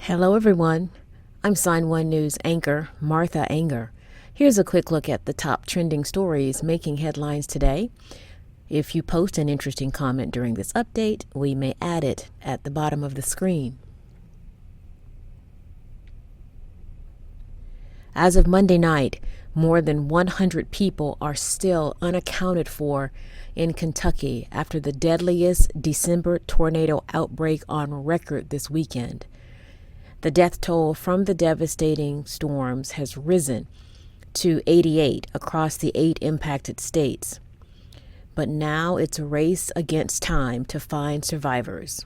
Hello, everyone. I'm Sign1News anchor Martha Anger. Here's a quick look at the top trending stories making headlines today. If you post an interesting comment during this update, we may add it at the bottom of the screen. As of Monday night, more than 100 people are still unaccounted for in Kentucky after the deadliest December tornado outbreak on record this weekend. The death toll from the devastating storms has risen to 88 across the 8 impacted states. But now it's a race against time to find survivors.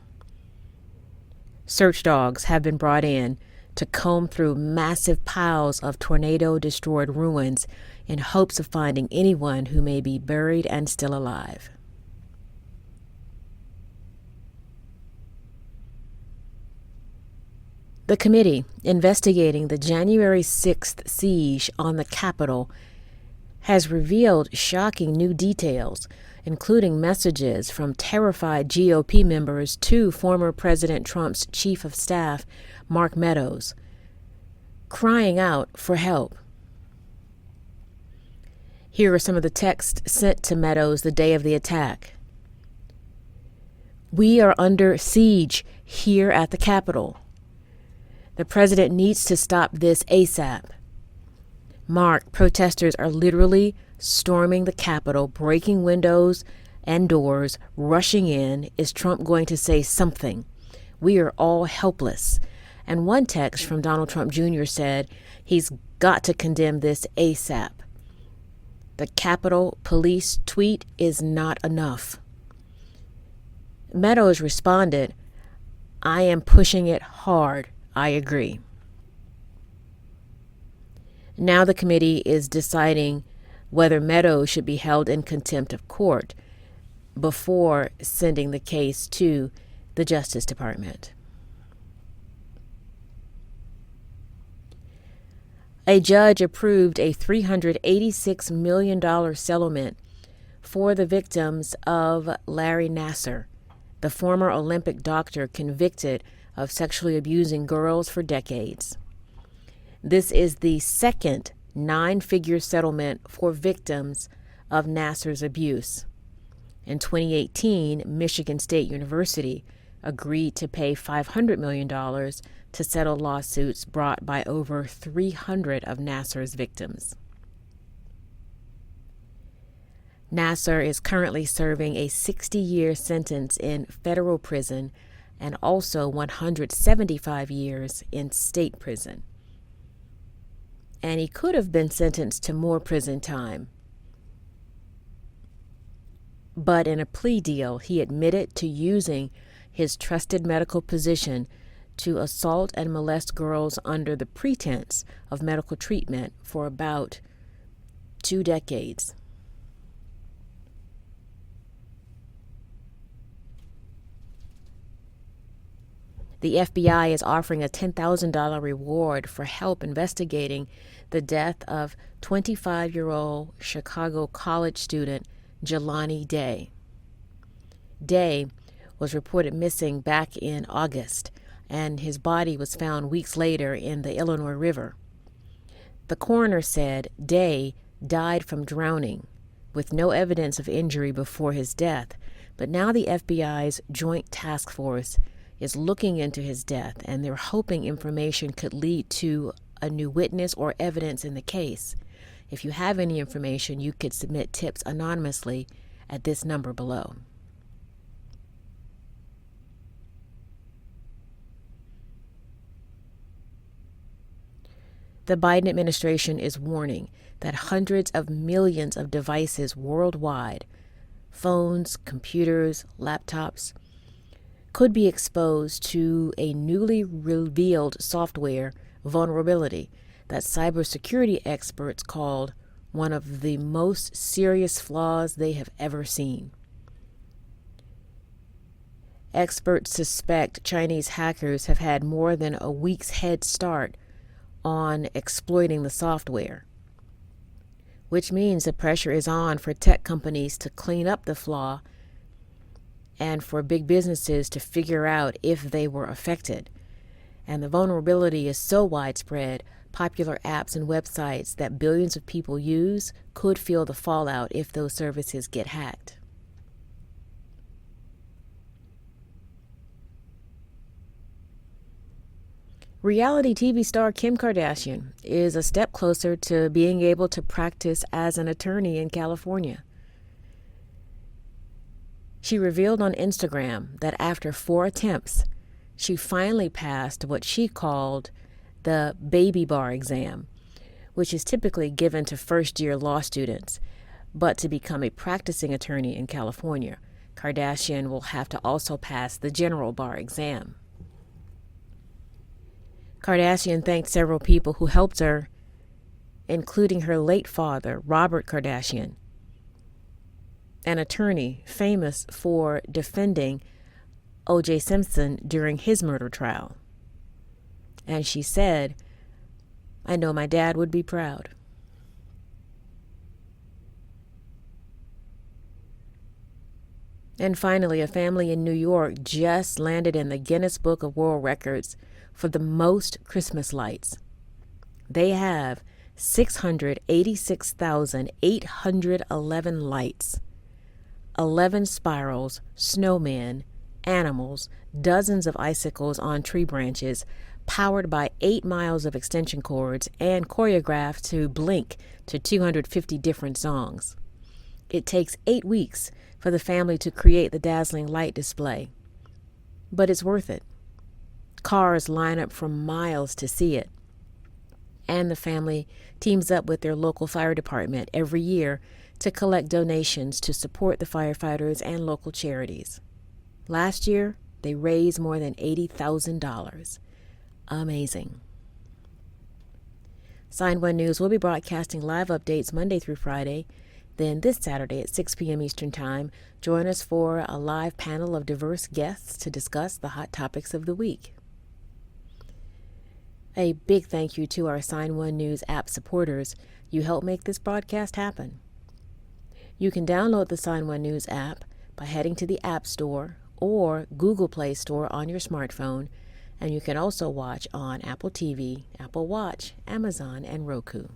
Search dogs have been brought in to comb through massive piles of tornado-destroyed ruins in hopes of finding anyone who may be buried and still alive. The committee investigating the January 6th siege on the Capitol has revealed shocking new details, including messages from terrified GOP members to former President Trump's chief of staff, Mark Meadows, crying out for help. Here are some of the texts sent to Meadows the day of the attack. "We are under siege here at the Capitol. The president needs to stop this ASAP. Mark, protesters are literally storming the Capitol, breaking windows and doors, rushing in. Is Trump going to say something? We are all helpless." And one text from Donald Trump Jr. said he's got to condemn this ASAP. The Capitol Police tweet is not enough. Meadows responded, "I am pushing it hard. I agree." Now the committee is deciding whether Meadows should be held in contempt of court before sending the case to the Justice Department. A judge approved a $386 million settlement for the victims of Larry Nassar, the former Olympic doctor convicted of sexually abusing girls for decades. This is the second 9-figure settlement for victims of Nassar's abuse. In 2018, Michigan State University agreed to pay $500 million to settle lawsuits brought by over 300 of Nassar's victims. Nassar is currently serving a 60-year sentence in federal prison and also 175 years in state prison. And he could have been sentenced to more prison time. But in a plea deal, he admitted to using his trusted medical position to assault and molest girls under the pretense of medical treatment for about 2 decades. The FBI is offering a $10,000 reward for help investigating the death of 25-year-old Chicago college student Jelani Day. Day was reported missing back in August, and his body was found weeks later in the Illinois River. The coroner said Day died from drowning, with no evidence of injury before his death, but now the FBI's Joint Task Force is looking into his death, and they're hoping information could lead to a new witness or evidence in the case. If you have any information, you could submit tips anonymously at this number below. The Biden administration is warning that hundreds of millions of devices worldwide, phones, computers, laptops, could be exposed to a newly revealed software vulnerability that cybersecurity experts called one of the most serious flaws they have ever seen. Experts suspect Chinese hackers have had more than a week's head start on exploiting the software, which means the pressure is on for tech companies to clean up the flaw and for big businesses to figure out if they were affected. And the vulnerability is so widespread, popular apps and websites that billions of people use could feel the fallout if those services get hacked. Reality TV star Kim Kardashian is a step closer to being able to practice as an attorney in California. She revealed on Instagram that after 4 attempts, she finally passed what she called the baby bar exam, which is typically given to first-year law students. But to become a practicing attorney in California, Kardashian will have to also pass the general bar exam. Kardashian thanked several people who helped her, including her late father, Robert Kardashian, an attorney famous for defending O.J. Simpson during his murder trial. And she said, "I know my dad would be proud." And finally, a family in New York just landed in the Guinness Book of World Records for the most Christmas lights. They have 686,811 lights, 11 spirals, snowmen, animals, dozens of icicles on tree branches, powered by 8 miles of extension cords, and choreographed to blink to 250 different songs. It takes 8 weeks for the family to create the dazzling light display, but it's worth it. Cars line up for miles to see it, and the family teams up with their local fire department every year to collect donations to support the firefighters and local charities. Last year, they raised more than $80,000. Amazing. Sign1News will be broadcasting live updates Monday through Friday. Then this Saturday at 6 p.m. Eastern Time, join us for a live panel of diverse guests to discuss the hot topics of the week. A big thank you to our Sign1News app supporters. You help make this broadcast happen. You can download the Sign1News app by heading to the App Store or Google Play Store on your smartphone, and you can also watch on Apple TV, Apple Watch, Amazon, and Roku.